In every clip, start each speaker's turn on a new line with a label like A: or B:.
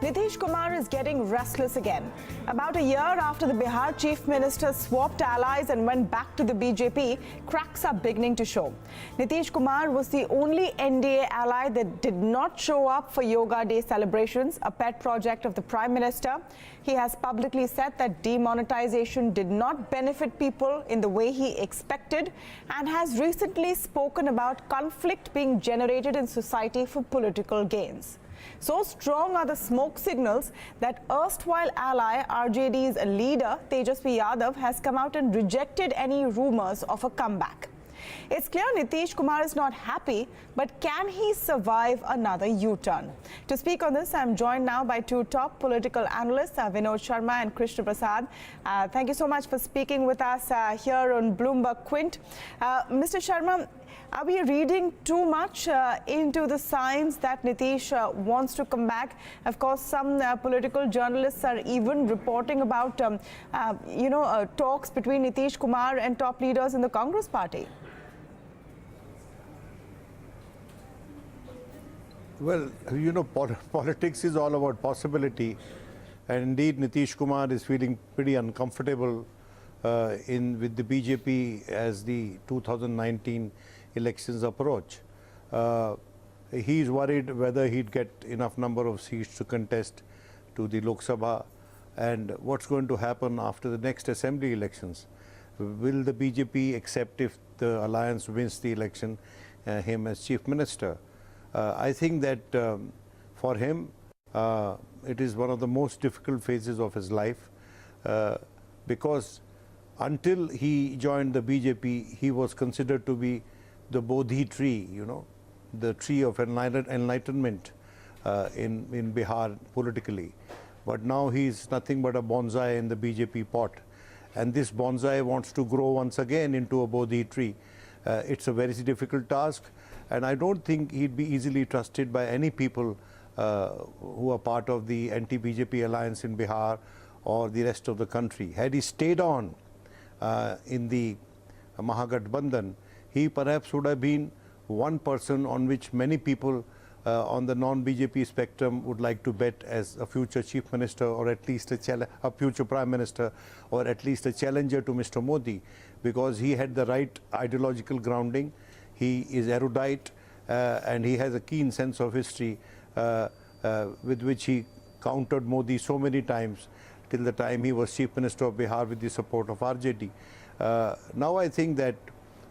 A: Nitish Kumar is getting restless again. About a year after the Bihar Chief Minister swapped allies and went back to the BJP, cracks are beginning to show. Nitish Kumar was the only NDA ally that did not show up for Yoga Day celebrations, a pet project of the Prime Minister. He has publicly said that demonetization did not benefit people in the way he expected and has recently spoken about conflict being generated in society for political gains. So strong are the smoke signals that erstwhile ally RJD's leader Tejasvi Yadav has come out and rejected any rumors of a comeback. It's clear Nitish Kumar is not happy, but can he survive another U-turn? To speak on this, I'm joined now by two top political analysts, Vinod Sharma and Krishna Prasad. Thank you so much for speaking with us here on Bloomberg Quint. Mr. Sharma, are we reading too much into the signs that Nitish wants to come back? Of course, some political journalists are even reporting about, talks between Nitish Kumar and top leaders in the Congress party.
B: Well, politics is all about possibility. And indeed, Nitish Kumar is feeling pretty uncomfortable with the BJP as the 2019 elections approach. He's worried whether he'd get enough number of seats to contest to the Lok Sabha and what's going to happen after the next assembly elections. Will the BJP accept, if the alliance wins the election, him as chief minister? I think that for him, it is one of the most difficult phases of his life because until he joined the BJP, he was considered to be the Bodhi tree, the tree of enlightenment in Bihar politically. But now he's nothing but a bonsai in the BJP pot. And this bonsai wants to grow once again into a Bodhi tree. It's a very difficult task. And I don't think he'd be easily trusted by any people who are part of the anti-BJP alliance in Bihar or the rest of the country. Had he stayed on in the Mahagathbandhan, he perhaps would have been one person on which many people on the non-BJP spectrum would like to bet as a future chief minister, or at least a future prime minister, or at least a challenger to Mr. Modi, because he had the right ideological grounding. He is erudite and he has a keen sense of history with which he countered Modi so many times till the time he was chief minister of Bihar with the support of RJD. Now I think that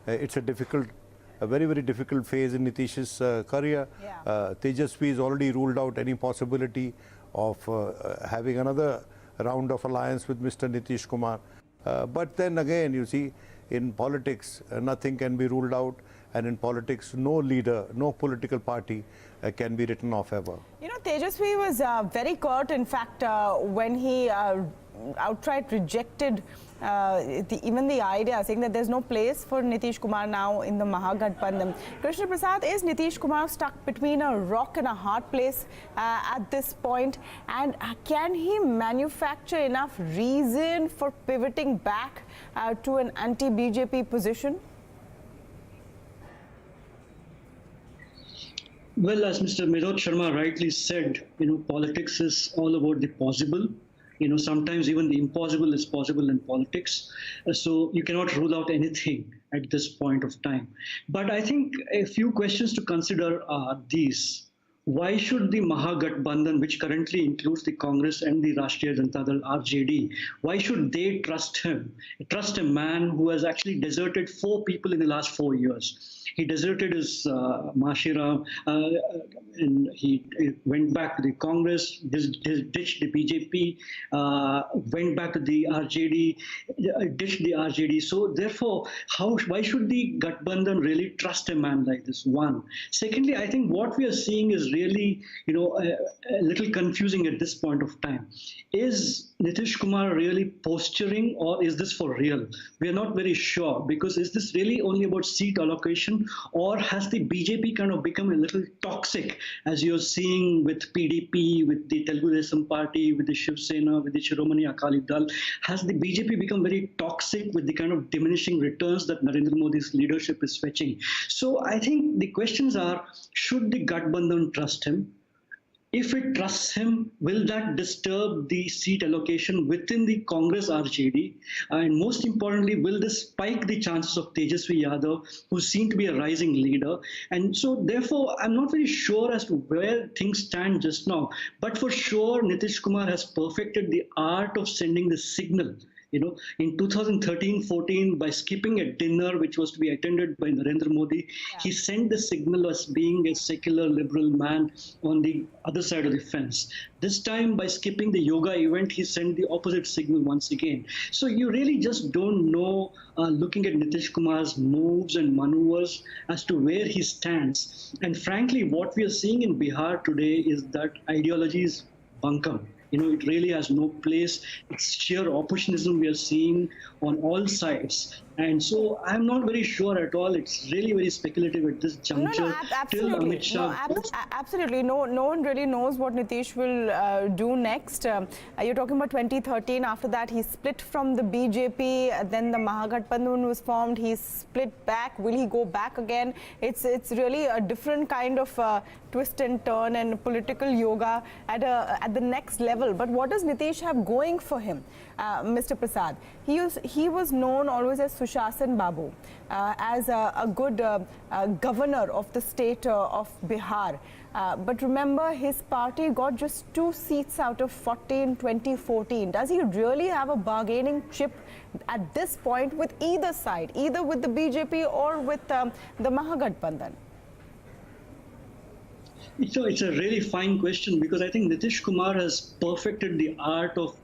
B: it's a very, very difficult phase in Nitish's career. Yeah. Tejasvi has already ruled out any possibility of having another round of alliance with Mr. Nitish Kumar. But then again, you see, in politics, nothing can be ruled out. And in politics, no leader, no political party can be written off ever.
A: Tejasvi was very curt, in fact, when he outright rejected even the idea, saying that there's no place for Nitish Kumar now in the Mahagathbandhan. Krishna Prasad, is Nitish Kumar stuck between a rock and a hard place at this point? And can he manufacture enough reason for pivoting back to an anti-BJP position?
C: Well, as Mr. Vinod Sharma rightly said, politics is all about the possible. Sometimes even the impossible is possible in politics. So you cannot rule out anything at this point of time. But I think a few questions to consider are these. Why should the Mahagathbandhan, which currently includes the Congress and the Rashtriya Janata Dal, RJD, why should they trust him? Trust a man who has actually deserted 4 people in the last 4 years. He deserted his Mashira and he went back to the Congress, ditched the BJP, went back to the RJD, ditched the RJD. So therefore, why should the Gathbandhan really trust a man like this? One. Secondly, I think what we are seeing is really, a little confusing at this point of time. Is Nitish Kumar really posturing, or is this for real? We are not very sure, because is this really only about seat allocation, or has the BJP kind of become a little toxic, as you're seeing with PDP, with the Telugu Desam Party, with the Shiv Sena, with the Shiromani Akali Dal? Has the BJP become very toxic with the kind of diminishing returns that Narendra Modi's leadership is fetching? So I think the questions are, should the Gathbandhan trust him? if it trusts him, will that disturb the seat allocation within the Congress RJD? And most importantly, will this spike the chances of Tejasvi Yadav, who seemed to be a rising leader? And so, therefore, I'm not very sure as to where things stand just now. But for sure, Nitish Kumar has perfected the art of sending the signal. In 2013-14, by skipping a dinner which was to be attended by Narendra Modi, he sent the signal as being a secular liberal man on the other side of the fence. This time, by skipping the yoga event, he sent the opposite signal once again. So you really just don't know, looking at Nitish Kumar's moves and maneuvers, as to where he stands. And frankly, what we are seeing in Bihar today is that ideology is bunkum. It really has no place. It's sheer opportunism we are seeing on all sides. And so I'm not very sure at all. It's really very speculative at this juncture.
A: Absolutely.
C: Till Amit Shah
A: Absolutely. No one really knows what Nitish will do next. You're talking about 2013. After that, he split from the BJP. Then the Mahagathbandhan was formed. He split back. Will he go back again? It's really a different kind of twist and turn and political yoga at the next level. But what does Nitish have going for him, Mr. Prasad? He was known always as Sushasan Babu, as a good governor of the state of Bihar. But remember, his party got just 2 seats out of 40 in 2014. Does he really have a bargaining chip at this point with either side, either with the BJP or with the Mahagathbandhan?
C: So it's a really fine question, because I think Nitish Kumar has perfected the art of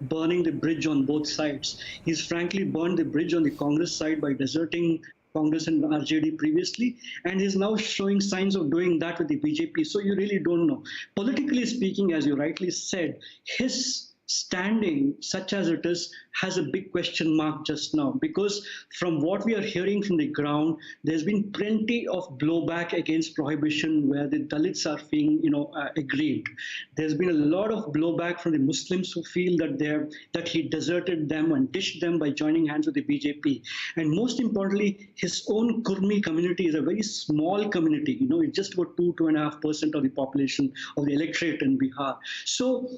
C: burning the bridge on both sides. He's frankly burned the bridge on the Congress side by deserting Congress and RJD previously, and he's now showing signs of doing that with the BJP. So you really don't know. Politically speaking, as you rightly said, his standing, such as it is, has a big question mark just now, because from what we are hearing from the ground, there's been plenty of blowback against prohibition where the Dalits are being, aggrieved. There's been a lot of blowback from the Muslims who feel that he deserted them and dished them by joining hands with the BJP. And most importantly, his own Kurmi community is a very small community. It's just about 2.5% of the population of the electorate in Bihar. So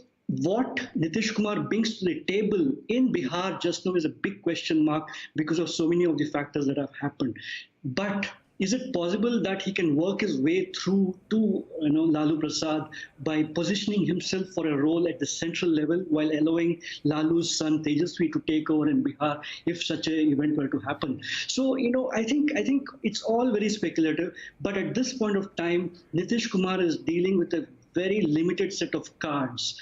C: what Nitish Kumar brings to the table in Bihar just now is a big question mark because of so many of the factors that have happened. But is it possible that he can work his way through to Lalu Prasad by positioning himself for a role at the central level while allowing Lalu's son Tejasvi to take over in Bihar if such an event were to happen? So, I think it's all very speculative. But at this point of time, Nitish Kumar is dealing with a very limited set of cards.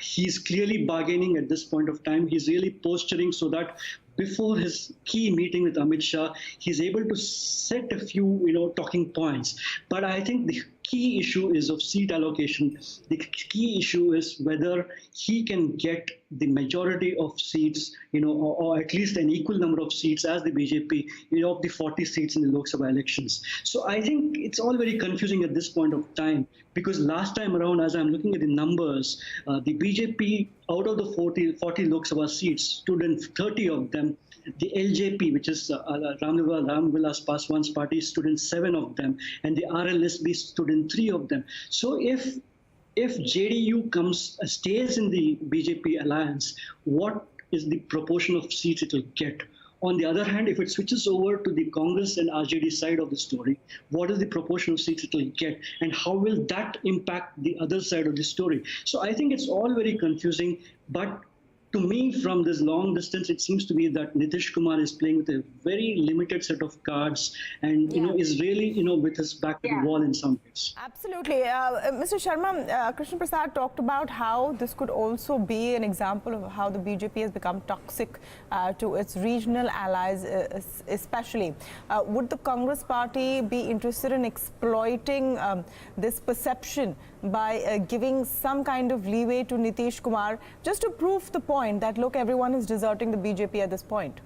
C: He's clearly bargaining at this point of time. He's really posturing so that before his key meeting with Amit Shah, he's able to set a few, talking points. But I think the key issue is of seat allocation. The key issue is whether he can get the majority of seats, or at least an equal number of seats as the BJP, of the 40 seats in the Lok Sabha elections. So I think it's all very confusing at this point of time, because last time around, as I'm looking at the numbers, the BJP, out of the 40 Lok Sabha seats, stood in 30 of them. The LJP, which is Ram Vilas Paswan's party, stood in 7 of them, and the RLSB stood in 3 of them. So if JDU stays in the BJP alliance, what is the proportion of seats it will get? On the other hand, if it switches over to the Congress and RJD side of the story, what is the proportion of seats it will get? And how will that impact the other side of the story? So I think it's all very confusing. But to me, from this long distance, it seems to be that Nitish Kumar is playing with a very limited set of cards and, is really, with his back to the wall in some ways.
A: Absolutely. Mr. Sharma, Krishna Prasad talked about how this could also be an example of how the BJP has become toxic to its regional allies, especially. Would the Congress party be interested in exploiting this perception by giving some kind of leeway to Nitish Kumar just to prove the point that, look, everyone is deserting the BJP at this point?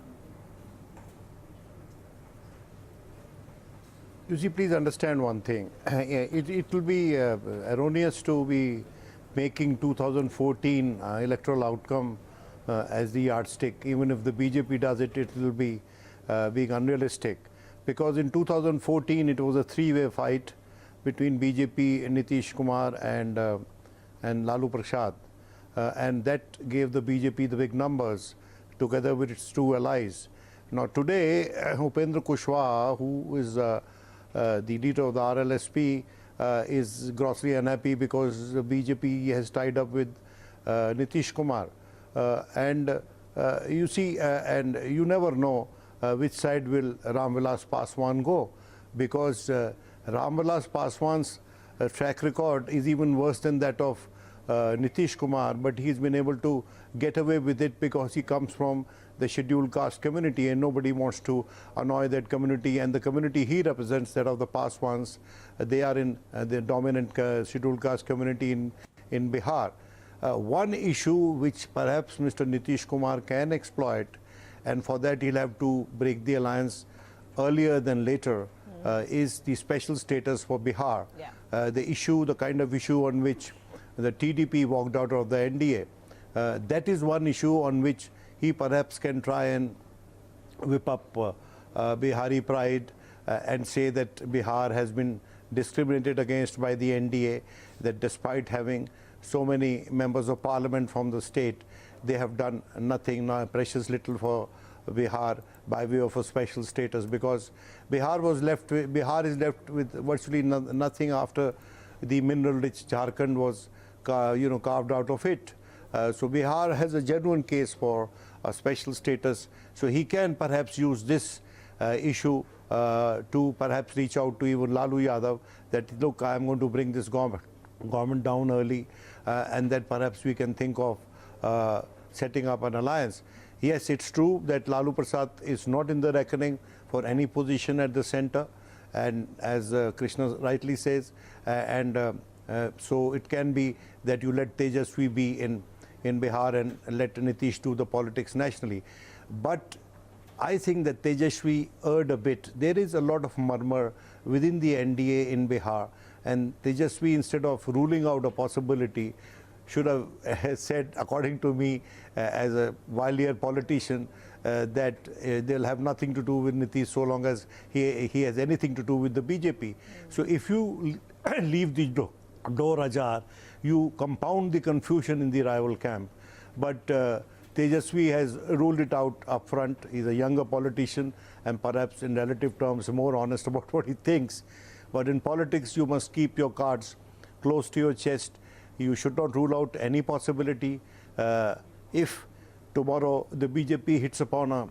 B: You see, please understand one thing. It will be erroneous to be making 2014 electoral outcome as the yardstick. Even if the BJP does it, it will be being unrealistic. Because in 2014, it was a 3-way fight between BJP, Nitish Kumar and Lalu Prasad. And that gave the BJP the big numbers together with its two allies. Now today, Upendra Kushwaha, who is the leader of the RLSP, is grossly unhappy because the BJP has tied up with Nitish Kumar. You see, and you never know which side will Ramvilas Paswan go, because Ramvilas Paswan's track record is even worse than that of Nitish Kumar, but he's been able to get away with it because he comes from the scheduled caste community, and nobody wants to annoy that community. And the community he represents, that of the Paswans, they are in the dominant scheduled caste community in Bihar. One issue which perhaps Mr. Nitish Kumar can exploit, and for that he'll have to break the alliance earlier than later, is the special status for Bihar. Yeah. The kind of issue on which the TDP walked out of the NDA. That is one issue on which he perhaps can try and whip up Bihari pride and say that Bihar has been discriminated against by the NDA, that despite having so many members of parliament from the state, they have done nothing, precious little for Bihar by way of a special status, because Bihar is left with virtually nothing after the mineral-rich Jharkhand was carved out of it. So Bihar has a genuine case for a special status. So he can perhaps use this issue to perhaps reach out to even Lalu Yadav, that look, I am going to bring this government down early, and that perhaps we can think of setting up an alliance. Yes, it's true that Lalu Prasad is not in the reckoning for any position at the center, and as Krishna rightly says, so it can be that you let Tejaswi be in Bihar and let Nitish do the politics nationally. But I think that Tejaswi erred a bit. There is a lot of murmur within the NDA in Bihar, and Tejaswi, instead of ruling out a possibility, should have said, according to me, as a wilier politician, that they'll have nothing to do with Nitish so long as he has anything to do with the BJP. So if you leave the door ajar, you compound the confusion in the rival camp. But Tejaswi has ruled it out up front. He's a younger politician and perhaps in relative terms more honest about what he thinks. But in politics, you must keep your cards close to your chest. You should not rule out any possibility. If tomorrow the BJP hits upon a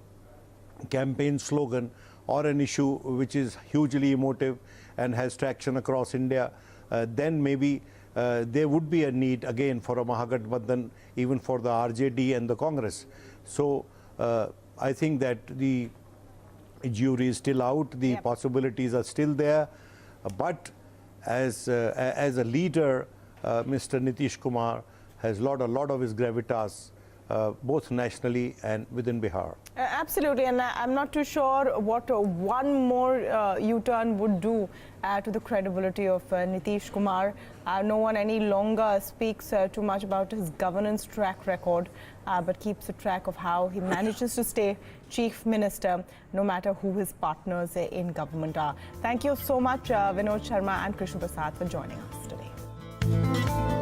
B: campaign slogan or an issue which is hugely emotive and has traction across India, then maybe there would be a need again for a Mahagathbandhan, even for the RJD and the Congress. So I think that the jury is still out, the possibilities are still there. But as a leader, Mr. Nitish Kumar has lost a lot of his gravitas, both nationally and within Bihar.
A: Absolutely, and I'm not too sure what one more U-turn would do to the credibility of Nitish Kumar. No one any longer speaks too much about his governance track record, but keeps a track of how he manages to stay chief minister, no matter who his partners in government are. Thank you so much, Vinod Sharma and Krishna Prasad, for joining us today.